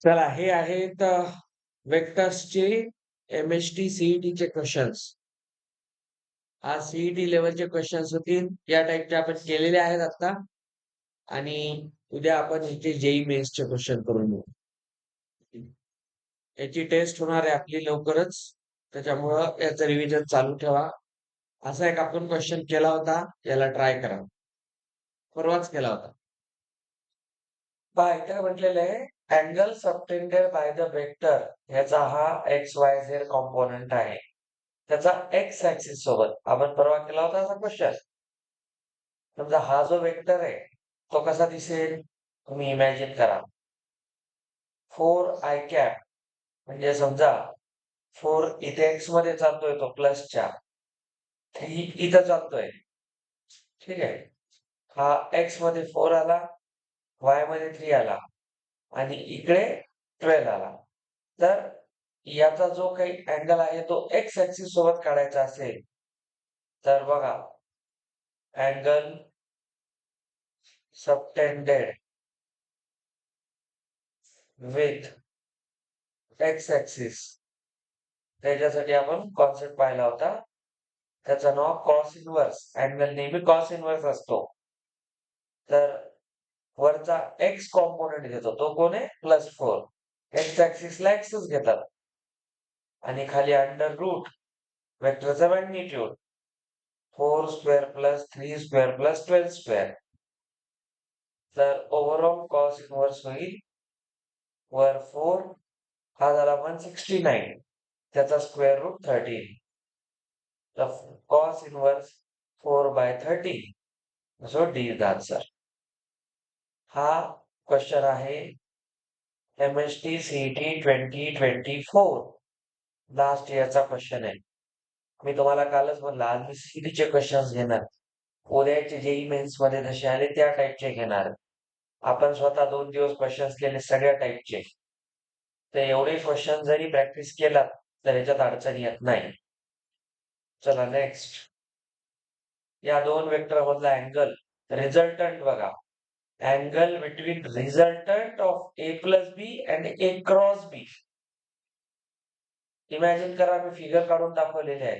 चला हे आहेत वेक्टर्सचे एम-एच-टी चे क्वेशन्स. आज सी लेव्हलचे क्वेशन्स होतील. या टाइपचे आपण केलेले आहेत आता आणि उद्या आपण याचे जेईई मेन्सचे क्वेशन करून घेऊ. याची टेस्ट होणार आहे आपली लवकरच. त्याच्यामुळं याचं रिव्हिजन चालू ठेवा. असा एक आपण क्वेशन केला होता, याला ट्राय करा. परवाच केला होता. पहा इथे म्हटलेलं आहे angle subtended by the vector ह्याचा हा एक्स वाय झेड कॉम्पोनंट आहे. त्याचा एक्स ऍक्सिस सोबत आपण परवा केला होता असा क्वेश्चन. समजा हा जो वेक्टर आहे तो कसा दिसेल तुम्ही इमॅजिन करा. 4 आय कॅप म्हणजे समजा 4 इथे एक्स मध्ये चालतोय तो प्लसच्या, 3 इथं चालतोय. ठीक आहे. हा एक्स मध्ये 4 आला, वाय मध्ये 3 आला आणि इकडे 12 आला. तर याचा जो काही अँगल आहे तो एक्स ऍक्सिस सोबत काढायचा असेल तर बघा angle subtended with x axis त्याच्यासाठी आपण कॉन्सेप्ट पाहिला होता. त्याचं नाव कॉस इनव्हर्स. अँगल नेहमी कॉस इनव्हर्स असतो. तर वरचा एक्स कॉम्पोनंट घेतो तो कोण आहे +4. एक्स ऍक्सिसला एक्सच घेतात आणि खाली अंडर रूट वेक्टरचा magnitude 4 square plus 3 square plus 12 square. तर ओव्हरऑल कॉस इनव्हर्स होईल वर 4 हा झाला 169 त्याचा स्क्वेअर रूट 13. तर cos inverse 4/13. So D is the answer. हा क्वेश्चन आहे एम-एच-टी सी-ई-टी 2024 लास्ट इयरचा क्वेश्चन आहे. मी तुम्हाला कालच म्हणलं आज मी सीईटीचे क्वेश्चन्स घेणार. उद्याचे जेईई मेन्स मध्ये जसे आले त्या टाइपचे घेणार. आपण स्वतः 2 दिवस क्वेश्चन्स केले सगळ्या टाइपचे. तर एवढे क्वेश्चन जरी प्रॅक्टिस केला तर याच्यात अडचण येत नाही. चला नेक्स्ट. या दोन वेक्टर मधला अँगल रिझल्टंट बघा. Angle between resultant of A plus B and A cross B. Imagine करा मी फिगर काढून दाखवलेले आहे.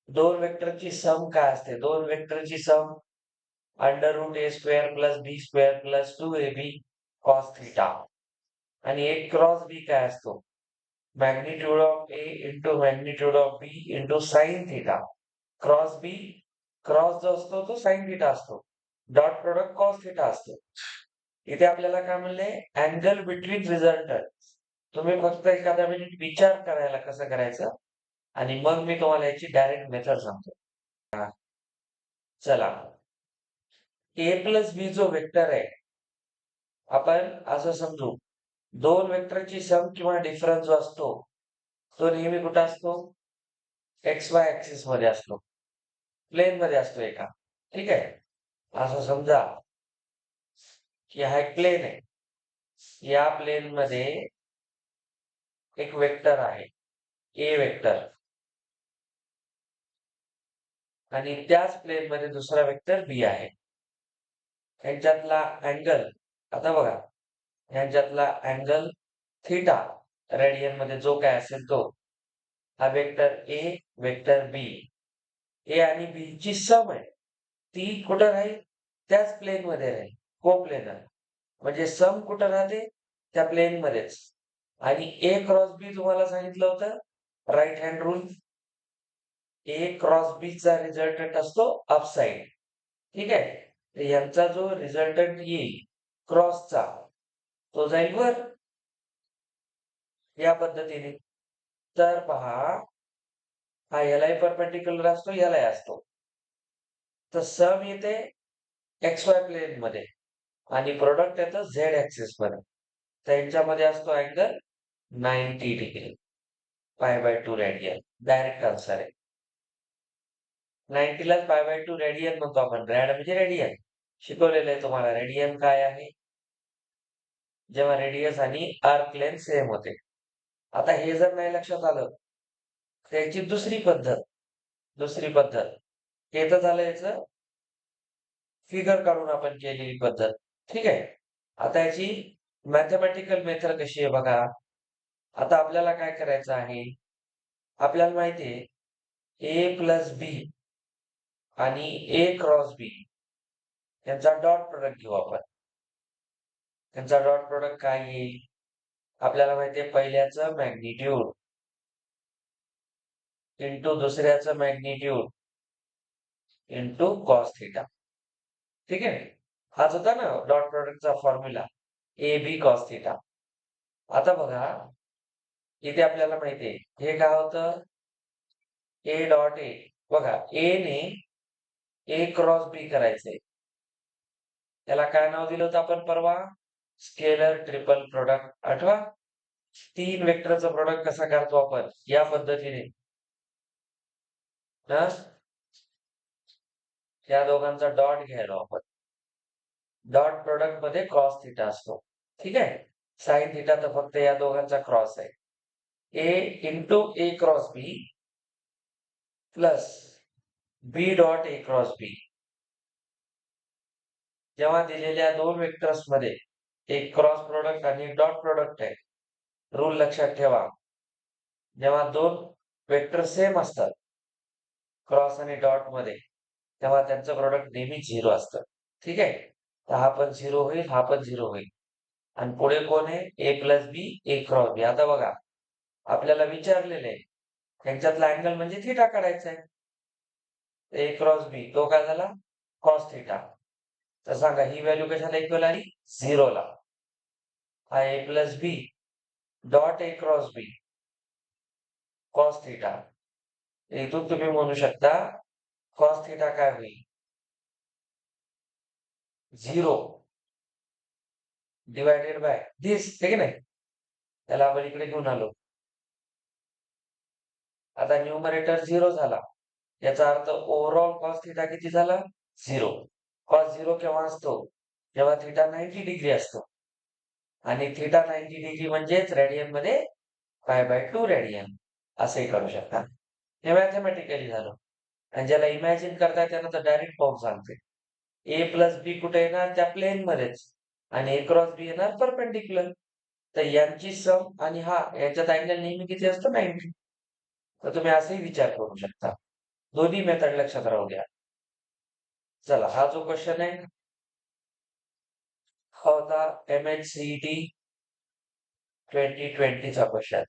दोन वेक्टरची सम काय असते? दोन वेक्टरची सम √a² + b² + 2ab cos θ. आणि एक क्रॉस बी काय असतो? Magnitude of A into magnitude of B into sine θ. Cross B cross जो असतो तो साइन θ असतो. डॉट प्रोडक्ट कॉस θ असतो. इथे आपल्याला काय म्हणले अँगल बिटवीन रिझल्टंट. तुम्ही फक्त एखादा मिनिट विचार करायला कसं करायचं आणि मग मी तुम्हाला याची डायरेक्ट मेथड सांगतो. चला ए प्लस बी जो वेक्टर आहे आपण असं समजू दोन वेक्टरची सम किंवा डिफरन्स जो असतो तो नेहमी कुठं असतो? एक्स वाय ऍक्सिस मध्ये असतो, प्लेन मध्ये असतो एका. ठीक आहे. असं समजा की हा एक प्लेन आहे. या प्लेन मध्ये एक वेक्टर आहे ए वेक्टर आणि त्याच प्लेन मध्ये दुसरा वेक्टर बी आहे. यांच्यातला अँगल आता बघा यांच्यातला अँगल थीटा रेडियन मध्ये जो काय असेल तो हा वेक्टर ए वेक्टर बी. ए आणि बी ची सम आहे ती कुठं राहील? त्याच प्लेन मध्ये राहील. कोप्लेनर म्हणजे सम कुठं राहते? त्या प्लेन मध्येच. आणि ए क्रॉस बी तुम्हाला सांगितलं होतं राईट हँड रूल. ए क्रॉस बी चा रिझल्टंट असतो अपसाइड. ठीक आहे. तर यांचा जो रिझल्टंट येईल क्रॉसचा तो जाईल वर या पद्धतीने. तर पहा हा यालाही परपेंडिक्युलर असतो यालाही असतो. तर सम येते एक्स वाय प्लेन मध्ये आणि प्रोडक्ट येतं झेड ऍक्सिस मध्ये. तर यांच्यामध्ये असतो angle 90 degree π/2 radian. Direct answer आहे. 90 ला π/2 रेडियन म्हणतो आपण. रॅड म्हणजे रेडियन. शिकवलेलं आहे तुम्हाला रेडियन काय आहे जेव्हा रेडियस आणि आर्क लेंथ सेम होते. आता हे जर नाही लक्षात आलं त्याची दुसरी पद्धत हे तर झालं याचं फिगर काढून आपण केलेली पद्धत. ठीक आहे. आता याची मॅथमॅटिकल मेथड कशी आहे बघा. आता आपल्याला काय करायचं आहे, आपल्याला माहिती आहे ए प्लस बी आणि ए क्रॉस बी यांचा डॉट प्रोडक्ट घेऊ आपण. त्यांचा डॉट प्रोडक्ट काय येईल, आपल्याला माहिती आहे पहिल्याचं मॅग्निट्यूड इंटू दुसऱ्याचं मॅग्निट्यूड इंटू कॉस थिटा. ठीक आहे, हाच होता ना डॉट प्रोडक्टचा formula, A B cos theta. आता बघा इथे आपल्याला माहिती आहे हे काय होतं, ए डॉट ए. बघा ए ने ए क्रॉस बी करायचंय, त्याला काय नाव दिलं होतं आपण परवा, स्केलर ट्रिपल प्रोडक्ट. आठवा, तीन वेक्टरचं प्रोडक्ट कसा करतो आपण या पद्धतीने ना, या दोघांचा डॉट घ्यायला आपण. डॉट प्रोडक्ट मध्ये क्रॉस थिटा असतो. ठीक आहे, साइन थिटा तर फक्त या दोघांचा क्रॉस आहे. A into A cross B plus B dot A cross B. जेव्हा दिलेल्या दोन वेक्टर्स मध्ये एक क्रॉस प्रोडक्ट आणि एक डॉट प्रोडक्ट आहे, रूल लक्षात ठेवा, जेव्हा दोन वेक्टर सेम असतात क्रॉस आणि डॉट मध्ये, तेव्हा त्यांचं प्रोडक्ट नेहमी 0 असतं. ठीक आहे, तर हा पण 0 होईल, हा पण 0 होईल. आणि पुढे कोण आहे, ए प्लस बी ए क्रॉस बी. आता बघा आपल्याला विचारलेलं आहे त्यांच्यातला अँगल म्हणजे थिटा काढायचा आहे. ए क्रॉस बी तो काय झाला, कॉस थिटा. तर सांगा ही व्हॅल्यू कशाला इक्वल आली, 0 ला. हा A plus B dot A cross B cos theta. इथून तुम्ही म्हणू शकता कॉस थिटा काय होईल, 0 डिवायडेड बाय दिस. ठीक आहे, नाही त्याला आपण इकडे घेऊन आलो. आता न्यूमरेटर 0 झाला, याचा अर्थ ओव्हरऑल कॉस थिटा किती झाला, 0. कॉस 0 केव्हा असतो, जेव्हा थिटा 90 डिग्री असतो. आणि थिटा 90 डिग्री म्हणजेच रेडियन मध्ये π/2 रेडियन असे करू शकता. हे मॅथमॅटिकली झालं. आणि ज्याला इमॅजिन करताय त्यांना तर डायरेक्ट पाहून सांगते, ए प्लस बी कुठे येणार, त्या प्लेन मध्येच, आणि ए क्रॉस बी येणार परपेंडिक्युलर. तर यांची सम आणि हा याच्यात अँगल नेहमी किती असतो, 90. तर तुम्ही असेही विचार करू शकता. दोन्ही मेथड लक्षात राहू द्या. चला हा जो क्वेश्चन आहे हा होता MHCET 2020 चा क्वेश्चन.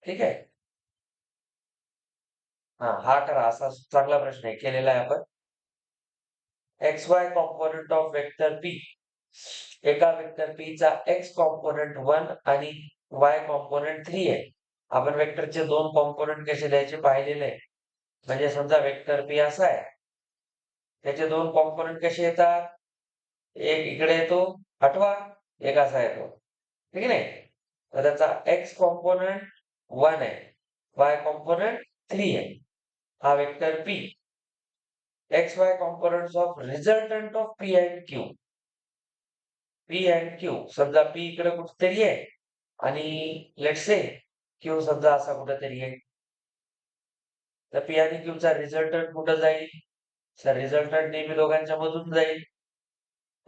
ठीक आहे, हा करा, असा चांगला प्रश्न आहे, केलेला आहे आपण. X Y component of vector P. एका वेक्टर पी चा एक्स कॉम्पोनंट 1 आणि वाय कॉम्पोनंट 3 आहे. आपण वेक्टरचे दोन कॉम्पोनंट कसे द्यायचे पाहिलेले आहे. म्हणजे समजा वेक्टर पी असा आहे, त्याचे दोन कॉम्पोनंट कसे येतात, एक इकडे येतो आठवा, एक असा येतो. ठीक आहे नाही, तर त्याचा एक्स कॉम्पोनंट 1 आहे, वाय कॉम्पोनंट 3 आहे. हा vector P, x Y components of resultant of P and Q. P and Q, समजा पी इकडे कुठेतरी आहे आणि लेट्स से क्यू समजा असा कुठेतरी आहे. तर पी आणि क्यू चा रिझल्टंट कुठं जाईल, तर रिझल्टंट नेहमी दोघांच्या मधून जाईल.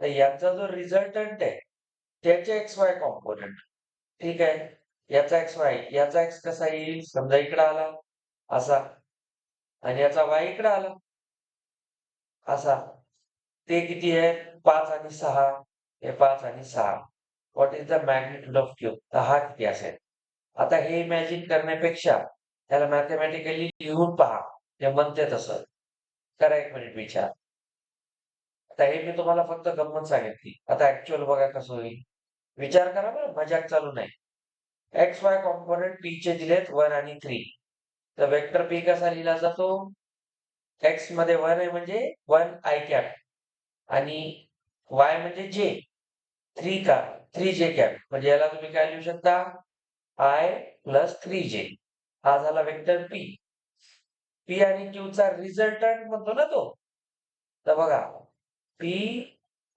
तर यांचा जो रिझल्टंट आहे त्याचे एक्स वाय कॉम्पोनंट, ठीक आहे, याचा एक्स वाय, याचा एक्स कसा येईल, समजा इकडे आला असा, आणि याचा वाय इकडे आला असा. ते किती आहे, 5 आणि 6. हे 5 आणि 6. What is the magnitude of Q, तर हा किती असेल. आता हे इमॅजिन करण्यापेक्षा त्याला मॅथमॅटिकली लिहून पहा, ते म्हणते तसं करा. एक मिनिट विचार. आता हे मी तुम्हाला फक्त गंमत सांगितली, आता ऍक्च्युअल बघा कसं होईल. विचार करा बरं, मजाक चालू नाही. एक्स वाय कॉम्पोनंट पी चे दिलेत 1 आणि 3. तर वेक्टर पी कसा लिहिला जातो, एक्स मध्ये 1 आहे म्हणजे 1 आय कॅप, आणि वाय म्हणजे जे 3 का 3 जे कॅप, म्हणजे याला तुम्ही काय लिहू शकता, आय प्लस 3 जे. हा झाला वेक्टर पी. पी आणि क्यू चा रिझल्टंट म्हणतो ना तो. तर बघा पी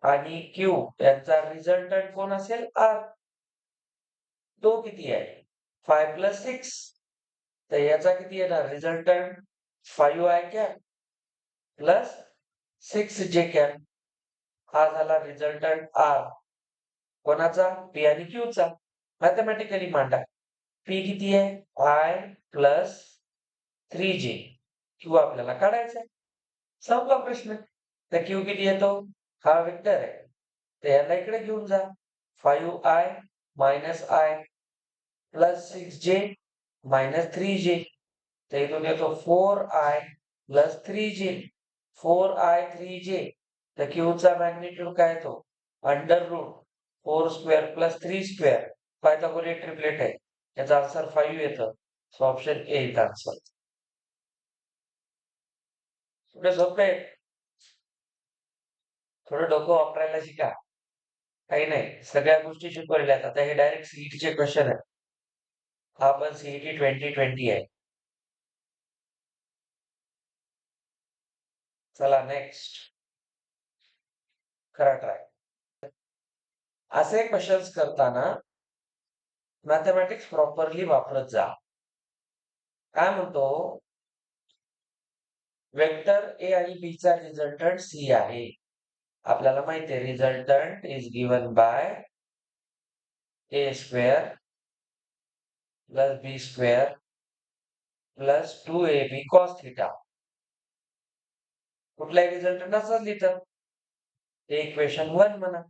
आणि क्यू यांचा रिझल्टंट कोण असेल, आर. तो किती आहे, 5 प्लस 6. तर याचा किती येणार रिझल्टंट, 5 आय कॅप प्लस 6 जे कॅप. हा झाला रिझल्टंट आर. कोणाचा? पी आणि क्यूचा. मॅथमॅटिकली मांडा. पी किती आहे? I plus 3J. क्यू आपल्याला काढायचा आहे. संपला प्रश्न. तर क्यू किती येतो? हा वेक्टर आहे. तर याला इकडे घेऊन जा. 5I minus I plus 6J minus 3J. तर इथून येतो 4I plus 3J. 4I 3J. तर क्यूचा मॅग्निट्यूड काय येतो? Under root 4 square plus 3 square. Pythagorean triplet आहे. याचा आन्सर 5 येतं. सो ऑप्शन ए इथं आन्सर. थोडे सोपे आहे. थोडं डोकं वापरायला शिका. काही नाही, सगळ्या गोष्टी शिकवलेल्या आहेत. आता हे डायरेक्ट सीईटीचे क्वेश्चन आहेत. हा पण सीईटी 2020 आहे. चला नेक्स्ट करा ट्राय. असे क्वेश्चन्स करताना मॅथमॅटिक्स प्रॉपरली वापरत जा. काय म्हणतो? वेक्टर ए आणि बी चा रिझल्टंट सी आहे. आपल्याला माहिती आहे resultant is given by A square plus B square plus 2ab cos theta. कुठलाही रिझल्टंट असंच लिहितं. हे इक्वेशन 1 म्हणा.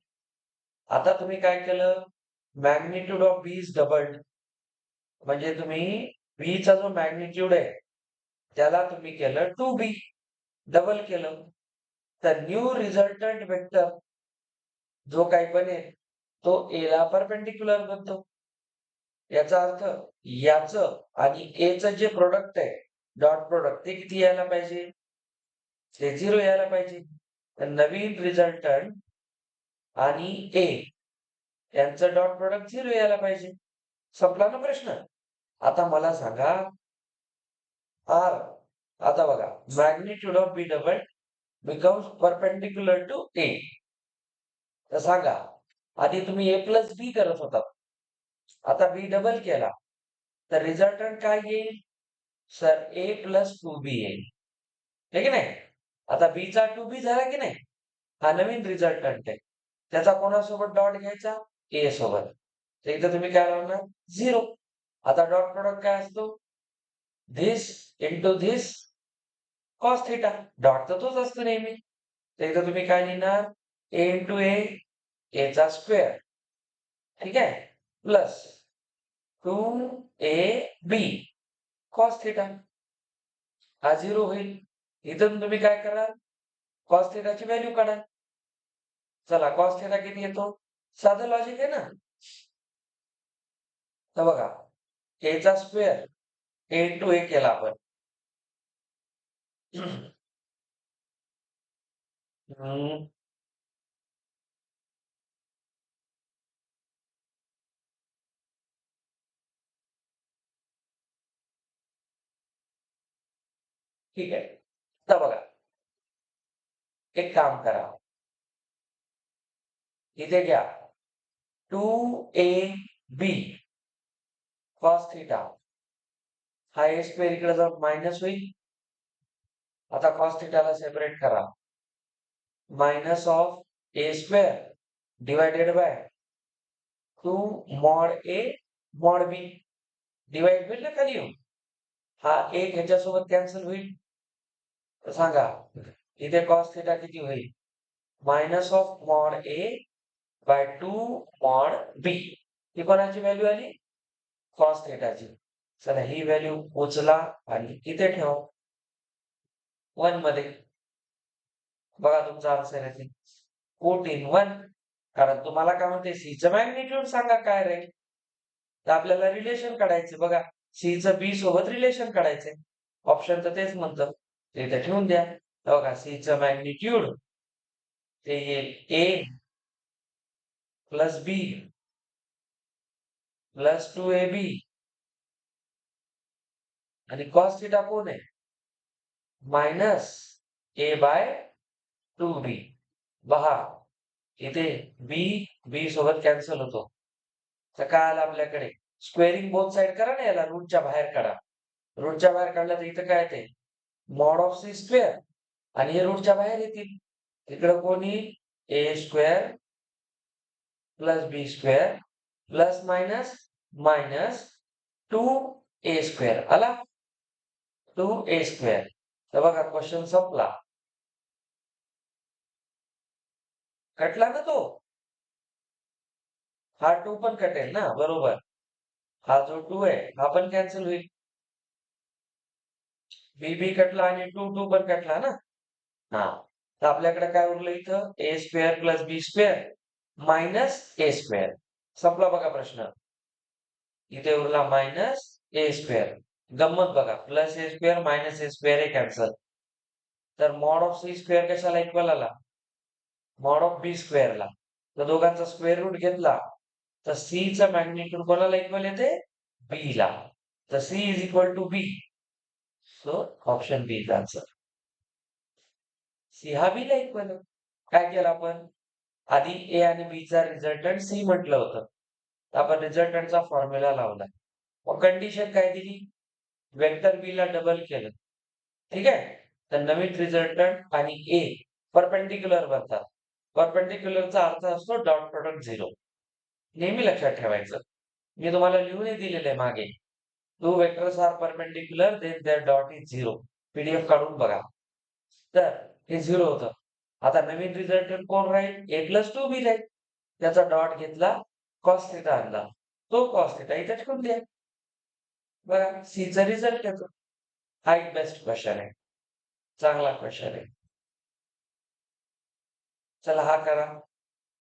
आता तुम्ही काय केलं? Magnitude of B is doubled. म्हणजे तुम्ही बी चा जो मॅग्निट्यूड आहे त्याला तुम्ही केलं 2b. डबल केलं. तर न्यू रिझल्टंट वेक्टर जो काही बनेल तो ए ला परपेंडिक्युलर बनतो. याचा अर्थ याचं आणि ए चं जे प्रोडक्ट आहे डॉट प्रोडक्ट ते किती यायला पाहिजे? ते 0 यायला पाहिजे. तर नवीन रिझल्टंट आणि ए यांचं डॉट प्रोडक्ट 0 यायला पाहिजे. संपला ना प्रश्न. आता मला सांगा आर. आता बघा magnitude of B double becomes perpendicular to A. तर सांगा आधी तुम्ही ए प्लस बी करत होता. आता बी डबल केला तर रिझल्टंट काय येईल? सर ए प्लस 2b येईल. हे की नाही? आता बी चा 2b झाला की नाही? हा नवीन रिझल्टंट आहे. त्याचा कोणासोबत डॉट घ्यायचा? ए सोबत. तर इथं तुम्ही काय लावणार? 0. आता डॉट प्रोडक्ट काय असतो? This into this cos theta. Dot तर तोच असतो नेहमी. तर इथं तुम्ही काय लिहिणार? ए इंटू ए, ए चा स्क्वेअर. ठीक आहे? Plus 2ab cos theta. हा 0 होईल. इथून तुम्ही काय कराल? कॉस थिटाची व्हॅल्यू काढाल. चला कॉस थिटा किती येतो? साधं लॉजिक आहे ना. तर बघा ए चा स्क्वेअर ए इंटू ए केला आपण. हम्म, ठीक आहे. आता बघा एक काम करा. इथे घ्या 2ab कॉस थिटा. हा ए स्क्वेअर इकडे जाऊन मायनस होईल. आता कॉस थिटाला सेपरेट करा. Minus of A square divided by 2 mod A mod B. Divide होईल ना खाली येऊन. हा एक ह्याच्यासोबत कॅन्सल होईल. तर सांगा इथे कॉस थिटा किती होईल? Minus of mod A by 2 mod B. ही कोणाची व्हॅल्यू आली? कॉस थिटाची. चला ही व्हॅल्यू उचला आणि इथे ठेवा 1 मध्ये. बघा तुमचा आन्सर येते 14 कारण तुम्हाला काय म्हणते सीचं मॅग्निट्यूड सांगा काय राहील. तर आपल्याला रिलेशन काढायचं. बघा सीचं बी सोबत रिलेशन काढायचंय. ऑप्शन तर तेच म्हणतं. ते इथे ठेवून द्या. बघा सीचं मॅग्निट्यूड ते येईल ए प्लस बी प्लस 2ab आणि कॉस थिटा कोण आहे? मायनस ए बाय 2b. पहा इथे बी बी सोबत कॅन्सल होतो. तर काय आलं आपल्याकडे? स्क्वेअरिंग बोथ साइड करा ना याला. रूटच्या बाहेर काढा. रूटच्या बाहेर काढलं तर इथं काय येते? Mod of C square. आणि हे रूटच्या बाहेर येतील. इकडं कोणी A square plus B square plus minus minus 2a² आला 2a². तर बघा क्वेश्चन संपला. कटला ना तो? हा 2 पण कटेल ना, बरोबर. हा जो 2 आहे हा पण कॅन्सल होईल. बी कटला आणि 2 पण कटला ना. हा, तर आपल्याकडे काय उरलं इथं a² plus b² minus a². संपला बघा प्रश्न. इथे उरला मायनस a². गंमत बघा, प्लस a² मायनस a² हे कॅन्सल. तर मॉड ऑफ c² कशाला इक्वल आला? मॉड ऑफ b² ला. तर दोघांचा स्क्वेअर रूट घेतला तर c चा मॅग्निट्यूड कोणाला इक्वल येते? b ला. तर c is equal to b. So option B is answer. C हा बी ला इक्वल आहे. काय केलं आपण? आधी ए आणि बी चा रिझल्टंट सी म्हटलं होतं. तर आपण रिझल्टंटचा फॉर्म्युला लावला. मग कंडिशन काय दिली? वेक्टर बी ला डबल केलं. ठीक आहे? तर नवीन रिझल्टंट आणि ए परपेंडिक्युलर बनतात. परपेंडिक्युलरचा अर्थ असतो डॉट प्रोडक्ट 0. नेहमी लक्षात ठेवायचं. मी तुम्हाला लिहूनही दिलेलं आहे मागे. Two vectors are perpendicular then their dot is 0. PDF काढून बघा. तर हे 0 होतं. आता नवीन रिझल्टंट कोण राहील? ए प्लस 2b राहील. त्याचा डॉट घेतला, कॉस थिटा आणला. तो कॉस थिटा इथे ठेवून द्या. बघा सी चा रिझल्ट येतो. हा एक बेस्ट क्वेश्चन आहे. चांगला क्वेश्चन आहे. चला हा करा.